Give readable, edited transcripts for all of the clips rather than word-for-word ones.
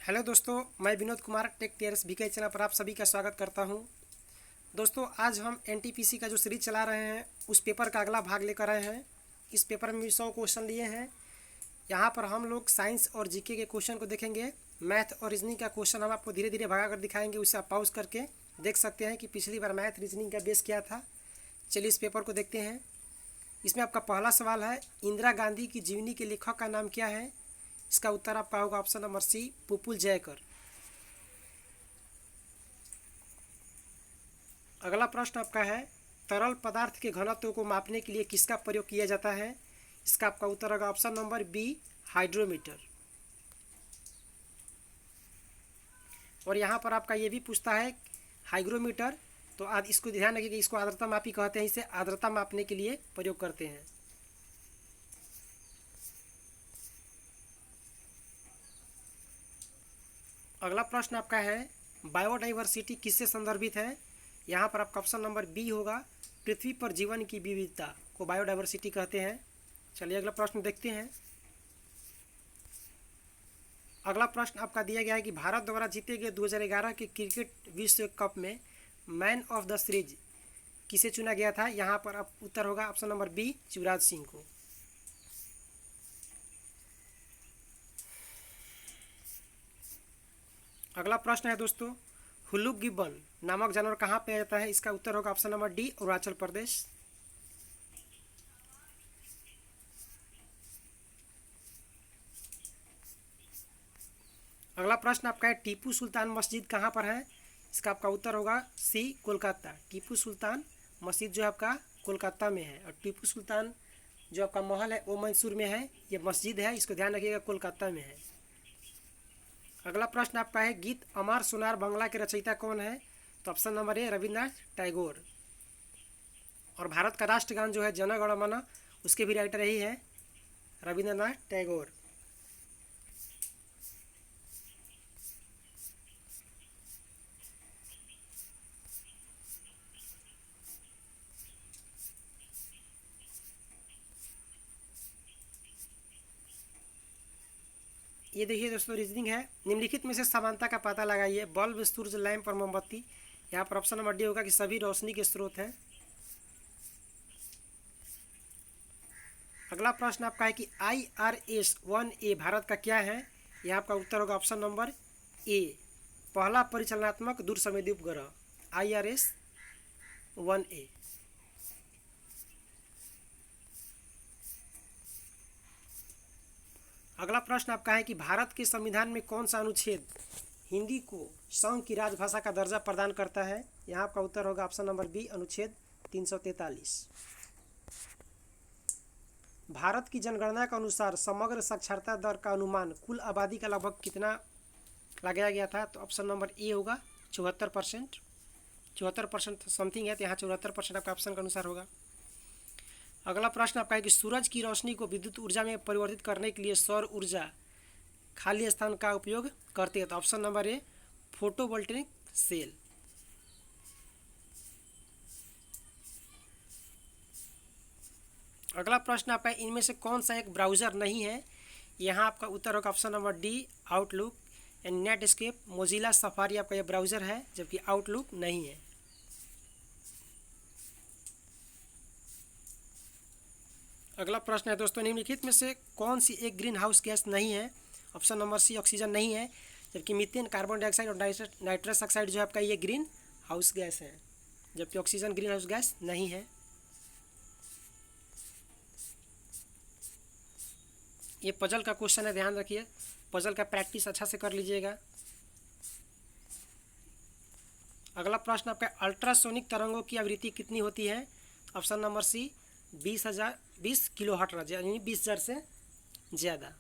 Hello दोस्तों, मैं Vinod Kumar tech टेयर्स बीके चैनल पर आप सभी का स्वागत करता हूं। दोस्तों, आज हम एनटीपीसी का जो सीरीज चला रहे हैं उस पेपर का अगला भाग लेकर आए हैं। इस पेपर में 100 क्वेश्चन लिए हैं। यहां पर हम लोग साइंस और जीके के क्वेश्चन को देखेंगे। मैथ और रीजनिंग का क्वेश्चन हम आपको धीरे धीरे भगा कर दिखाएंगे, उसे आप पॉज करके देख सकते हैं कि पिछली बार मैथ रीजनिंग का बेस क्या था। चलिए इस पेपर को देखते हैं। इसमें आपका पहला सवाल है, इंदिरा गांधी की जीवनी के लेखक का नाम क्या है? इसका उत्तर आपका होगा option number C, Pupul Jayakar. अगला प्रश्न आपका है, तरल पदार्थ के घनत्व को मापने के लिए किसका प्रयोग किया जाता है? इसका आपका उत्तर होगा ऑप्शन नंबर बी, हाइड्रोमीटर। और यहाँ पर आपका ये भी पूछता है हाइग्रोमीटर, तो आज इसको ध्यान रखिए कि इसको आर्द्रता मापी कहते हैं। इसे आर्द्रता मापने के लिए प्रयोग करते हैं। अगला प्रश्न आपका है, बायोडाइवर्सिटी किससे संदर्भित है? यहाँ पर आपका ऑप्शन नंबर बी होगा, पृथ्वी पर जीवन की विविधता को बायोडाइवर्सिटी कहते हैं। चलिए अगला प्रश्न देखते हैं। अगला प्रश्न आपका दिया गया है कि भारत द्वारा जीते गए 2011 के क्रिकेट विश्व कप में मैन ऑफ द सीरीज किसे चुना गया था? यहाँ पर अब उत्तर होगा option number B, Yuvraj Singh को। अगला प्रश्न है दोस्तों, हुलुक गिब्बन नामक जानवर कहाँ पे आता है? इसका उत्तर होगा option number D, Arunachal Pradesh. अगला प्रश्न आपका है, टीपू सुल्तान मस्जिद कहाँ पर है? इसका आपका उत्तर होगा सी, कोलकाता। टीपू सुल्तान मस्जिद जो है आपका कोलकाता में है, और टीपू सुल्तान जो आपका महल है वो मैसूर में है। ये मस्जिद है, इसको ध्यान रखिएगा, कोलकाता में है। अगला प्रश्न आपका है, गीत अमर सोनार बांग्ला के रचयिता कौन है? तो ऑप्शन नंबर ए, रविन्द्रनाथ टैगोर। और भारत का राष्ट्रगान जो है जन गण मन, उसके भी राइटर यही है, रविन्द्रनाथ टैगोर। ये देखिए दोस्तों, रीजनिंग है, निम्नलिखित में से समानता का पता लगाइए। बल्ब, सूरज, लैंप और मोमबत्ती। यहाँ पर ऑप्शन नंबर डी होगा कि सभी रोशनी के स्रोत हैं। अगला प्रश्न आपका है कि IRS-1A भारत का क्या है? यहाँ आपका उत्तर होगा ऑप्शन नंबर ए, पहला परिचालनात्मक दूरसंवेदी उपग्रह IRS-1A। अगला प्रश्न आपका है कि भारत के संविधान में कौन सा अनुच्छेद हिंदी को संघ की राजभाषा का दर्जा प्रदान करता है? यहाँ आपका उत्तर होगा ऑप्शन नंबर बी, अनुच्छेद 343। भारत की जनगणना के अनुसार समग्र साक्षरता दर का अनुमान कुल आबादी का लगभग कितना लगाया गया था? तो ऑप्शन नंबर ए होगा 74%। 74% समथिंग है, तो यहाँ 74% आपका ऑप्शन के अनुसार होगा। अगला प्रश्न आपका है कि सूरज की रोशनी को विद्युत ऊर्जा में परिवर्तित करने के लिए सौर ऊर्जा खाली स्थान का उपयोग करती है? तो option number A, photovoltaic cell. अगला प्रश्न आपका है, इनमें से कौन सा एक ब्राउज़र नहीं है? यहाँ आपका उत्तर होगा option number D, outlook and Netscape. Mozilla safari आपका यह ब्राउज़र है, जबकि आउटलुक नहीं है। अगला प्रश्न है दोस्तों, निम्नलिखित में से कौन सी एक ग्रीन हाउस गैस नहीं है? ऑप्शन नंबर सी, ऑक्सीजन नहीं है, जबकि मीथेन, कार्बन डाइऑक्साइड और नाइट्रस ऑक्साइड जो है आपका ये ग्रीन हाउस गैस है, जबकि ऑक्सीजन ग्रीन हाउस गैस नहीं है। ये पजल का क्वेश्चन है, ध्यान रखिए, पजल का प्रैक्टिस अच्छा से कर लीजिएगा। अगला प्रश्न आपका, अल्ट्रासोनिक तरंगों की आवृत्ति कितनी होती है? Option number C, 20 kilohertz, यानी 20,000 से ज़्यादा।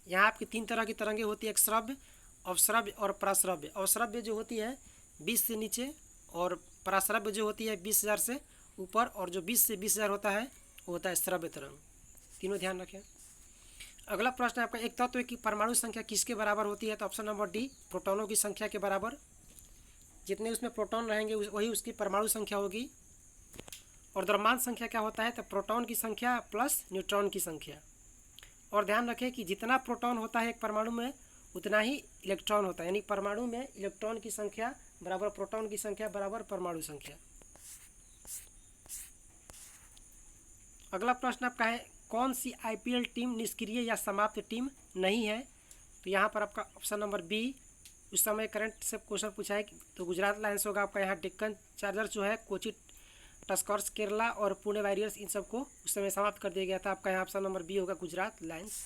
यहाँ आपकी 3 तरह की तरंगें होती है, एक श्रव्य, अवश्रव्य और पराश्रव्य। अवश्रव्य जो होती है 20 से नीचे, और पराश्रव्य जो होती है 20,000 से ऊपर, और जो 20 से 20,000 होता है वो होता है श्रव्य तरंग। तीनों ध्यान रखें। अगला प्रश्न आपका, एक तत्व की परमाणु संख्या किसके बराबर होती है? तो ऑप्शन नंबर डी, प्रोटॉनों की संख्या के बराबर। जितने उसमें प्रोटॉन रहेंगे वही उसकी परमाणु संख्या होगी। और द्रव्यमान संख्या क्या होता है? तो प्रोटॉन की संख्या प्लस न्यूट्रॉन की संख्या। और ध्यान रखें कि जितना प्रोटॉन होता है एक परमाणु में, उतना ही इलेक्ट्रॉन होता है, यानी परमाणु में इलेक्ट्रॉन की संख्या बराबर प्रोटॉन की संख्या बराबर परमाणु संख्या। अगला प्रश्न आपका है कौन सी आईपीएल टीम निष्क्रिय या समाप्त टीम नहीं है? तो यहाँ पर आपका ऑप्शन नंबर बी, उस समय करंट से क्वेश्चन पूछा है तो गुजरात लायंस होगा आपका। यहाँ डेक्कन चार्जर जो है, कोची टस्कर्स केरला और पुणे वॉरियर्स, इन सबको उस समय समाप्त कर दिया गया था। आपका यहाँ ऑप्शन नंबर बी होगा, गुजरात लायंस।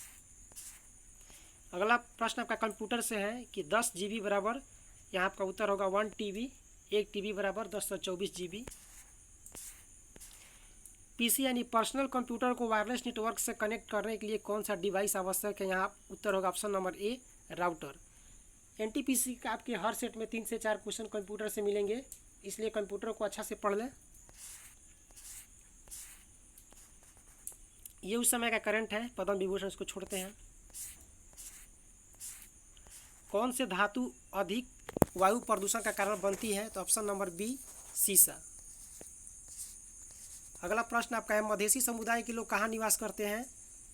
अगला प्रश्न आपका कंप्यूटर से है कि 10 GB बराबर, यहाँ आपका उत्तर होगा 1 TB, 1 TB बराबर 1024 GB। पीसी यानी पर्सनल कंप्यूटर को वायरलेस नेटवर्क से कनेक्ट करने के लिए कौन सा डिवाइस आवश्यक है? यहाँ उत्तर होगा ऑप्शन नंबर ए, राउटर। एनटीपीसी का आपके हर सेट में 3 से 4 क्वेश्चन कंप्यूटर से मिलेंगे, इसलिए कंप्यूटर को अच्छा से पढ़ लें। ये उस समय का करंट है, पद्म विभूषण इसको छोड़ते हैं। कौन से धातु अधिक वायु प्रदूषण का कारण बनती है? तो ऑप्शन नंबर बी, सीसा। अगला प्रश्न आपका है मधेसी समुदाय के लोग कहाँ निवास करते हैं?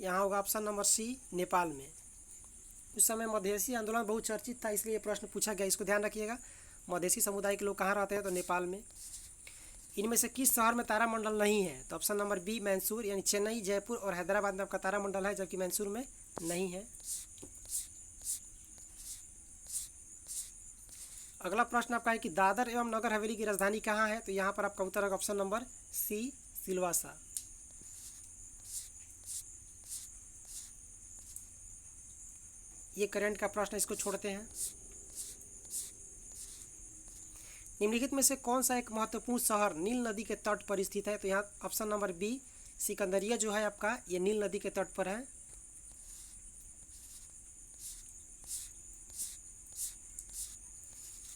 यहाँ होगा ऑप्शन नंबर सी, नेपाल में। उस समय मधेसी आंदोलन बहुत चर्चित था, इसलिए ये प्रश्न पूछा गया, इसको ध्यान रखिएगा। मधेसी समुदाय के लोग कहाँ रहते हैं? तो नेपाल में। इनमें से किस शहर में तारामंडल नहीं है? तो ऑप्शन नंबर बी, मैसूर, यानी चेन्नई, जयपुर और हैदराबाद में आपका तारामंडल है, जबकि मैसूर में नहीं है। अगला प्रश्न आपका है कि दादर एवं नगर हवेली की राजधानी कहाँ है? तो यहाँ पर आपका उत्तर होगा ऑप्शन नंबर सी, सिलवासा। ये करंट का प्रश्न, इसको छोड़ते हैं। निम्नलिखित में से कौन सा एक महत्वपूर्ण शहर नील नदी के तट पर स्थित है? तो यहाँ ऑप्शन नंबर बी, सिकंदरिया जो है आपका, ये नील नदी के तट पर है।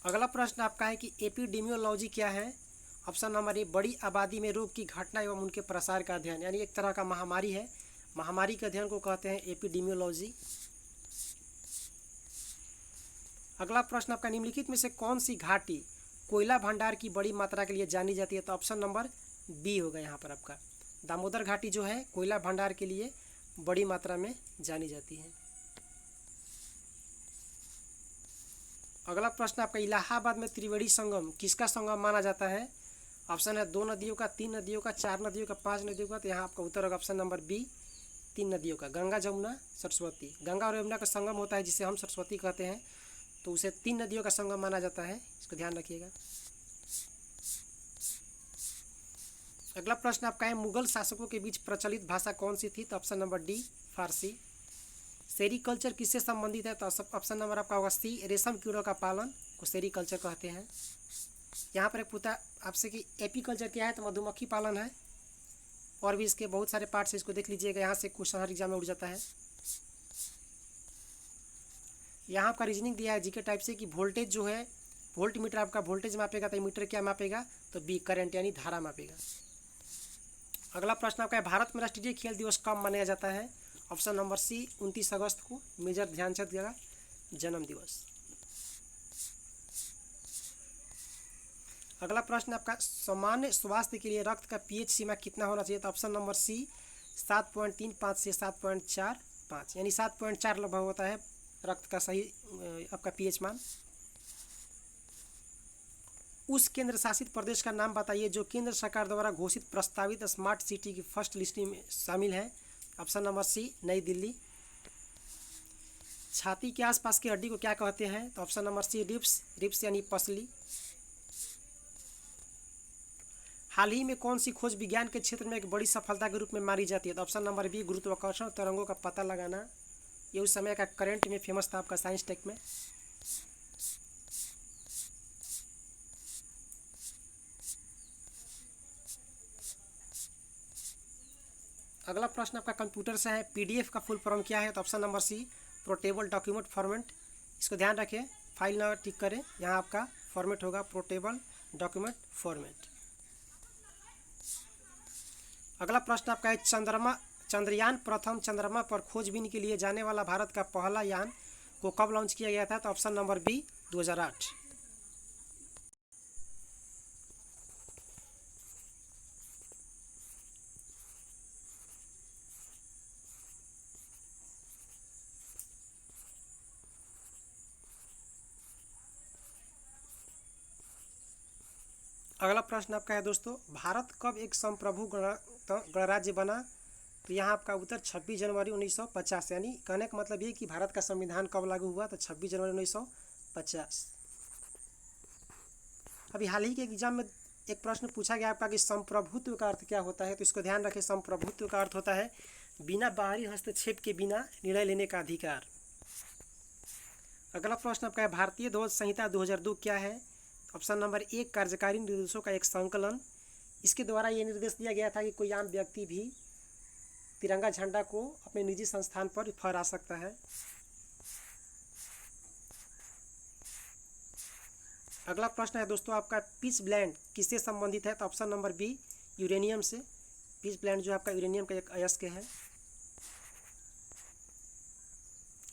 अगला प्रश्न आपका है कि एपिडेमियोलॉजी क्या है? ऑप्शन नंबर ए, बड़ी आबादी में रोग की घटना एवं उनके प्रसार का अध्ययन, यानी एक तरह का महामारी है, महामारी के अध्ययन को कहते हैं एपिडेमियोलॉजी। अगला प्रश्न आपका निम्नलिखित में से कौन सी घाटी कोयला भंडार की बड़ी मात्रा के लिए जानी जाती है? तो ऑप्शन नंबर बी होगा यहाँ पर आपका, दामोदर घाटी जो है कोयला भंडार के लिए बड़ी मात्रा में जानी जाती है। अगला प्रश्न आपका इलाहाबाद में त्रिवेणी संगम किसका संगम माना जाता है? ऑप्शन है 2 नदियों का, 3 नदियों का, 4 नदियों का, 5 नदियों का। तो यहाँ आपका उत्तर होगा ऑप्शन नंबर बी, 3 नदियों का, गंगा, जमुना, सरस्वती। गंगा और यमुना का संगम होता है जिसे हम सरस्वती कहते हैं, तो उसे 3 नदियों का संगम माना जाता है, इसको ध्यान रखिएगा। अगला प्रश्न आपका है मुगल शासकों के बीच प्रचलित भाषा कौन सी थी? तो ऑप्शन नंबर डी, फारसी। सेरीकल्चर किससे संबंधित है? तो ऑप्शन नंबर आपका होगा सी, रेशम कीड़ों का पालन को सेरीकल्चर कहते हैं। यहाँ पर एक पूछा आपसे कि एपीकल्चर क्या है? तो मधुमक्खी पालन है, और भी इसके बहुत सारे पार्ट से, इसको देख लीजिएगा, यहाँ से क्वेश्चन हर एग्जाम में उठ जाता है। यहाँ आपका रीजनिंग दिया है जीके टाइप से कि वोल्टेज जो है, वोल्ट मीटर आपका वोल्टेज मापेगा, तो मीटर क्या मापेगा? तो बी, करंट यानी धारा मापेगा। अगला प्रश्न आपका है भारत में राष्ट्रीय खेल दिवस कब मनाया जाता है? ऑप्शन नंबर सी, 29 अगस्त को, मेजर ध्यानचंद का जन्म दिवस। अगला प्रश्न आपका सामान्य स्वास्थ्य के लिए रक्त का पीएच सीमा कितना होना चाहिए? तो ऑप्शन नंबर सी, 7.35 से 7.45, यानी 7.4 लगभग होता है रक्त का सही आपका पीएच मान। उस केंद्र शासित प्रदेश का नाम बताइए जो केंद्र सरकार द्वारा घोषित प्रस्तावित स्मार्ट सिटी की फर्स्ट लिस्ट में शामिल है। ऑप्शन नंबर सी, नई दिल्ली। छाती के आसपास की हड्डी को क्या कहते हैं? तो option number C, ribs, ribs यानी पसली। हाल ही में कौन सी खोज विज्ञान के क्षेत्र में एक बड़ी सफलता के रूप में मानी जाती है? तो ऑप्शन नंबर बी, गुरुत्वाकर्षण तरंगों का पता लगाना। ये उस समय का करंट में फेमस था आपका साइंस टेक में। अगला प्रश्न आपका कंप्यूटर से है पीडीएफ का फुल फॉर्म क्या है? तो option number C, portable document format. इसको ध्यान रखें, फाइल ना टिक करें, यहाँ आपका फॉर्मेट होगा पोर्टेबल डॉक्यूमेंट फॉर्मेट। अगला प्रश्न आपका है चंद्रयान प्रथम चंद्रमा पर खोजबीन के लिए जाने वाला भारत का पहला यान को कब लॉन्च किया गया था? तो ऑप्शन नंबर बी, 2008। अगला प्रश्न आपका है दोस्तों, भारत कब एक संप्रभु गणराज्य बना? तो यहाँ आपका उत्तर 26 जनवरी 1950। यानी कहने का मतलब ये कि भारत का संविधान कब लागू हुआ? तो 26 जनवरी 1950। अभी हाल ही के एग्जाम में एक प्रश्न पूछा गया आपका कि संप्रभुत्व का अर्थ क्या होता है? तो इसको ध्यान रखें, संप्रभुत्व का अर्थ होता है बिना बाहरी हस्तक्षेप के बिना निर्णय लेने का अधिकार। अगला प्रश्न आपका है, भारतीय ध्वज संहिता 2002 क्या है? ऑप्शन नंबर 1 कार्यकारी निर्देशों का एक संकलन। इसके द्वारा ये निर्देश दिया गया था कि कोई आम व्यक्ति भी तिरंगा झंडा को अपने निजी संस्थान पर फहरा सकता है। अगला प्रश्न है दोस्तों आपका, पिच ब्लेंड किससे संबंधित है? तो ऑप्शन नंबर बी यूरेनियम से। पिच ब्लेंड जो आपका यूरेनियम का एक अयस्क है।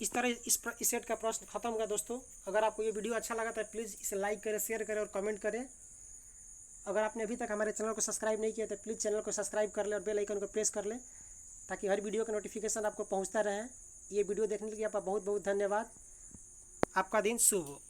इस तरह इस सेट का प्रश्न खत्म होगा दोस्तों। अगर आपको ये वीडियो अच्छा लगा तो प्लीज़ इसे लाइक करें, शेयर करें और कमेंट करें। अगर आपने अभी तक हमारे चैनल को सब्सक्राइब नहीं किया तो प्लीज़ चैनल को सब्सक्राइब कर लें और बेल आइकन को प्रेस कर लें ताकि हर वीडियो का नोटिफिकेशन आपको पहुंचता रहे। ये वीडियो देखने के लिए आपका बहुत बहुत धन्यवाद। आपका दिन शुभ हो।